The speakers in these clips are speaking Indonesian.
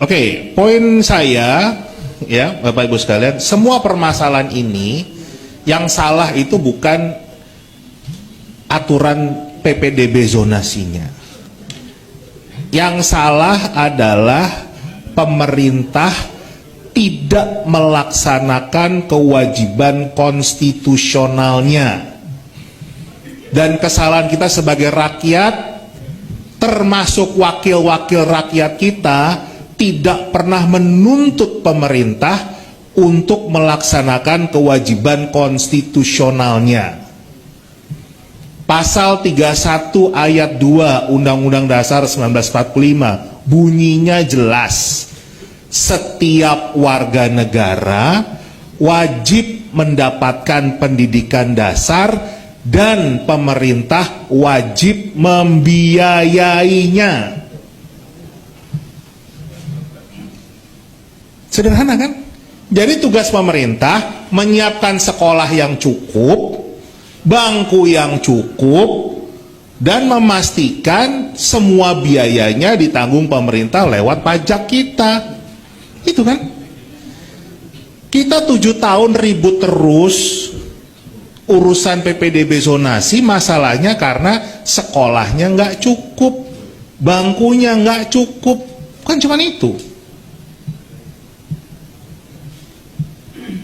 Oke, poin saya ya Bapak Ibu sekalian, semua permasalahan ini yang salah itu bukan aturan PPDB zonasinya. Yang salah adalah pemerintah tidak melaksanakan kewajiban konstitusionalnya. Dan kesalahan kita sebagai rakyat, termasuk wakil-wakil rakyat kita, tidak pernah menuntut pemerintah untuk melaksanakan kewajiban konstitusionalnya. Pasal 31 ayat 2 Undang-Undang Dasar 1945 bunyinya jelas. Setiap warga negara wajib mendapatkan pendidikan dasar dan pemerintah wajib membiayainya. Sederhana kan? Jadi tugas pemerintah menyiapkan sekolah yang cukup, bangku yang cukup, dan memastikan semua biayanya ditanggung pemerintah lewat pajak kita. Itu kan? Kita 7 tahun ribut terus urusan PPDB zonasi, masalahnya karena sekolahnya nggak cukup, bangkunya nggak cukup, kan cuma itu.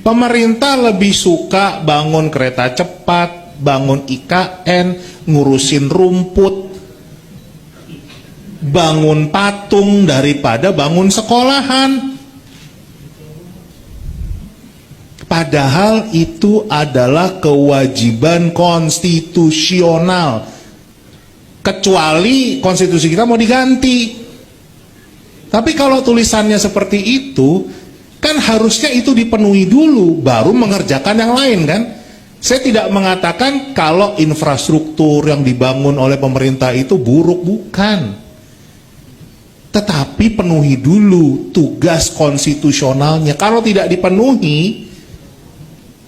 Pemerintah lebih suka bangun kereta cepat, bangun IKN, ngurusin rumput, bangun patung daripada bangun sekolahan. Padahal itu adalah kewajiban konstitusional. Kecuali konstitusi kita mau diganti. Tapi kalau tulisannya seperti itu, kan harusnya itu dipenuhi dulu, baru mengerjakan yang lain kan. Saya tidak mengatakan kalau infrastruktur yang dibangun oleh pemerintah itu buruk, bukan. Tetapi penuhi dulu tugas konstitusionalnya. Kalau tidak dipenuhi,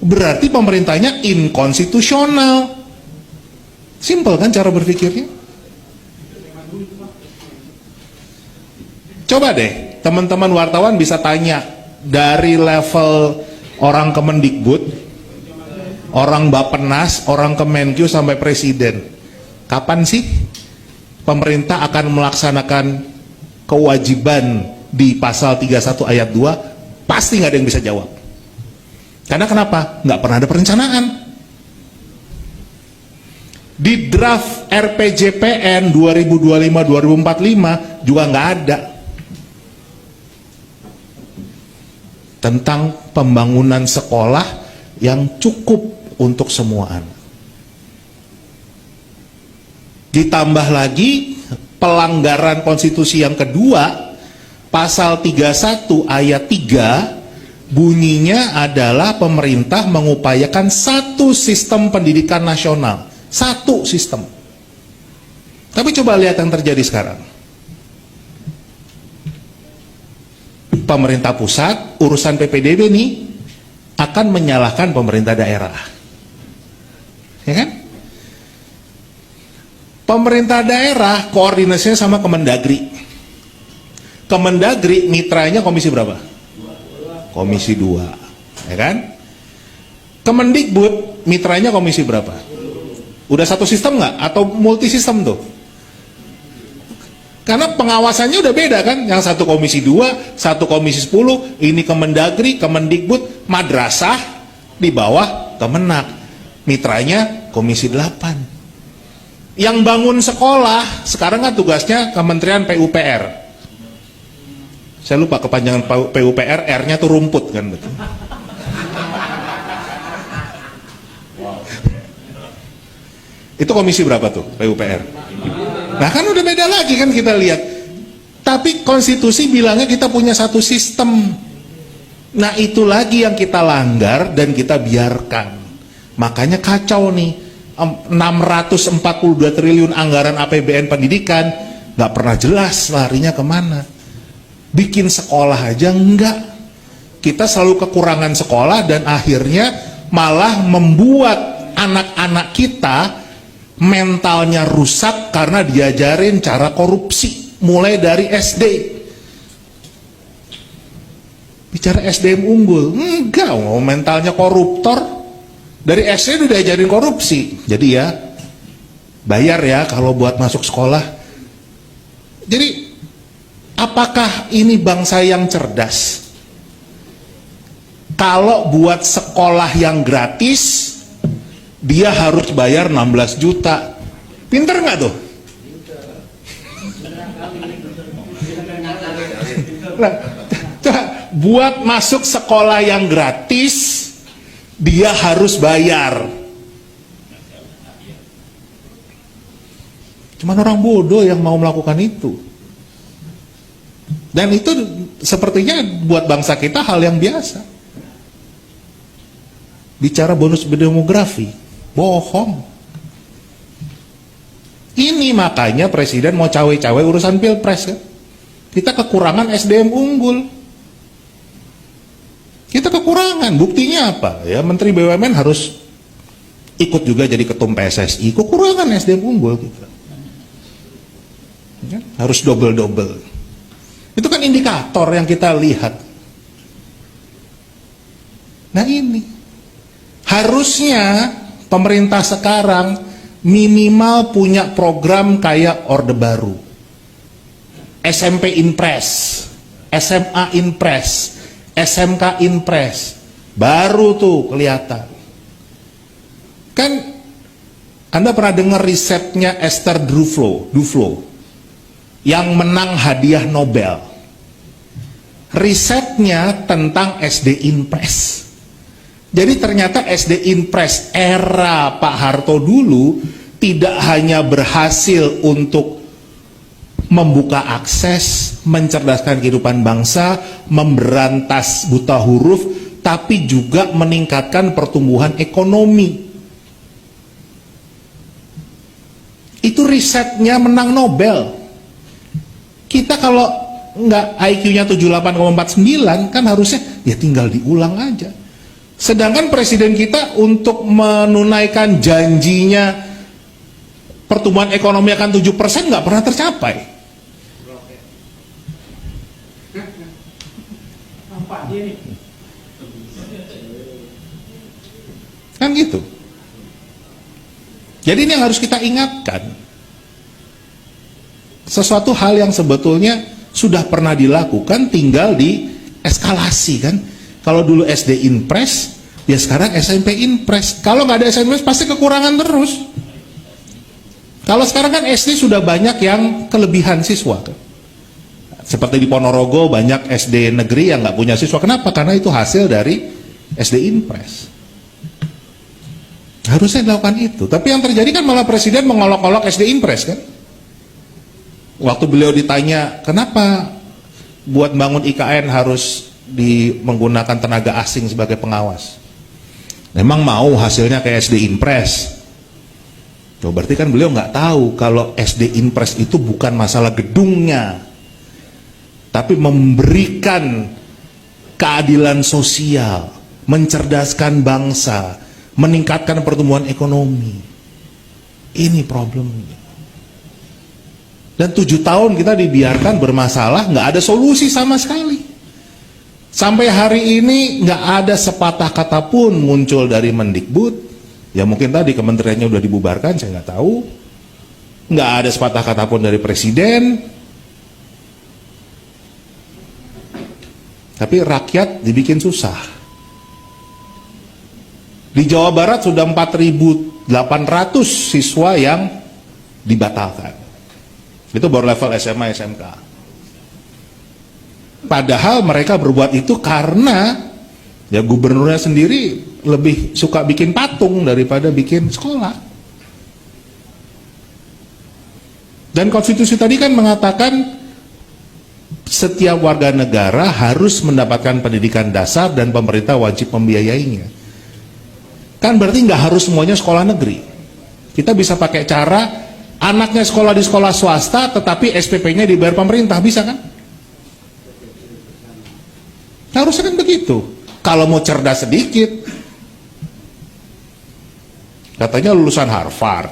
berarti pemerintahnya inkonstitusional. Simpel kan cara berpikirnya? Coba deh, teman-teman wartawan bisa tanya dari level orang Kemendikbud, orang Bappenas, orang Kemenkyu sampai presiden. Kapan sih pemerintah akan melaksanakan kewajiban di pasal 31 ayat 2? Pasti nggak ada yang bisa jawab. Karena kenapa? Nggak pernah ada perencanaan. Di draft RPJPN 2025-2045 juga nggak ada tentang pembangunan sekolah yang cukup untuk semua anak. Ditambah lagi pelanggaran konstitusi yang kedua, pasal 31 ayat 3 bunyinya adalah pemerintah mengupayakan satu sistem pendidikan nasional, satu sistem. Tapi coba lihat yang terjadi sekarang. Pemerintah pusat, urusan PPDB nih akan menyalahkan pemerintah daerah. Ya kan? Pemerintah daerah koordinasinya sama Kemendagri. Kemendagri mitranya komisi berapa? Komisi 2. Ya kan? Kemendikbud mitranya komisi berapa? Udah satu sistem nggak? Atau multi sistem tuh? Karena pengawasannya udah beda kan, yang satu komisi 2, satu komisi 10, ini Kemendagri, Kemendikbud, madrasah di bawah Kemenak, mitranya komisi 8. Yang bangun sekolah, sekarang kan tugasnya Kementerian PUPR. Saya lupa kepanjangan PUPR, R-nya tuh rumput kan betul. Itu komisi berapa tuh PUPR? Nah kan udah beda lagi kan kita lihat. Tapi konstitusi bilangnya kita punya satu sistem. Nah itu lagi yang kita langgar dan kita biarkan. Makanya kacau nih. 642 triliun anggaran APBN pendidikan gak pernah jelas larinya kemana. Bikin sekolah aja enggak. Kita selalu kekurangan sekolah dan akhirnya malah membuat anak-anak kita mentalnya rusak karena diajarin cara korupsi mulai dari SD. Bicara SDM unggul, enggak, mentalnya koruptor. Dari SD udah diajarin korupsi. Jadi ya, bayar ya kalau buat masuk sekolah. Jadi, apakah ini bangsa yang cerdas? Kalau buat sekolah yang gratis, dia harus bayar 16 juta. Pinter nggak tuh? Nah, buat masuk sekolah yang gratis, dia harus bayar. Cuman orang bodoh yang mau melakukan itu. Dan itu sepertinya buat bangsa kita hal yang biasa. Bicara bonus demografi, bohong. Ini makanya presiden mau cawe-cawe urusan pilpres kan. Kita kekurangan SDM unggul. Kita kekurangan, buktinya apa? Ya, Menteri BUMN harus ikut juga jadi ketum PSSI. Kekurangan SDM unggul kita. Ya, harus double-double. Itu kan indikator yang kita lihat. Nah ini, harusnya pemerintah sekarang minimal punya program kayak Orde Baru. SMP Inpres, SMA Inpres, SMK Inpres, baru tuh kelihatan. Kan Anda pernah dengar risetnya Esther Duflo yang menang hadiah Nobel. Risetnya tentang SD Inpres. Jadi ternyata SD Inpres era Pak Harto dulu tidak hanya berhasil untuk membuka akses, mencerdaskan kehidupan bangsa, memberantas buta huruf, tapi juga meningkatkan pertumbuhan ekonomi. Itu risetnya menang Nobel. Kita kalau nggak IQ-nya 78,49 kan harusnya ya tinggal diulang aja. Sedangkan presiden kita untuk menunaikan janjinya pertumbuhan ekonomi akan 7% nggak pernah tercapai. Kan gitu. Jadi ini yang harus kita ingatkan. Sesuatu hal yang sebetulnya sudah pernah dilakukan, tinggal di eskalasi kan. Kalau dulu SD Inpres, ya sekarang SMP Inpres. Kalau nggak ada SMP Inpres pasti kekurangan terus. Kalau sekarang kan SD sudah banyak yang kelebihan siswa kan. Seperti di Ponorogo banyak SD negeri yang nggak punya siswa. Kenapa? Karena itu hasil dari SD Inpres. Harusnya dilakukan itu. Tapi yang terjadi kan malah presiden mengolok-olok SD Inpres kan. Waktu beliau ditanya, kenapa buat bangun IKN harus menggunakan tenaga asing sebagai pengawas? Memang mau hasilnya kayak SD Inpres? Oh, berarti kan beliau nggak tahu kalau SD Inpres itu bukan masalah gedungnya, tapi memberikan keadilan sosial, mencerdaskan bangsa, meningkatkan pertumbuhan ekonomi. Ini problemnya. Dan 7 tahun kita dibiarkan bermasalah, nggak ada solusi sama sekali. Sampai hari ini nggak ada sepatah kata pun muncul dari Mendikbud. Ya mungkin tadi kementeriannya udah dibubarkan, saya nggak tahu. Nggak ada sepatah kata pun dari presiden. Tapi rakyat dibikin susah. Di Jawa Barat sudah 4.800 siswa yang dibatalkan. Itu baru level SMA, SMK. Padahal mereka berbuat itu karena ya gubernurnya sendiri lebih suka bikin patung daripada bikin sekolah. Dan konstitusi tadi kan mengatakan setiap warga negara harus mendapatkan pendidikan dasar dan pemerintah wajib membiayainya. Kan berarti nggak harus semuanya sekolah negeri. Kita bisa pakai cara anaknya sekolah di sekolah swasta tetapi SPP-nya dibayar pemerintah, bisa kan? Harusnya kan begitu. Kalau mau cerdas sedikit, katanya lulusan Harvard,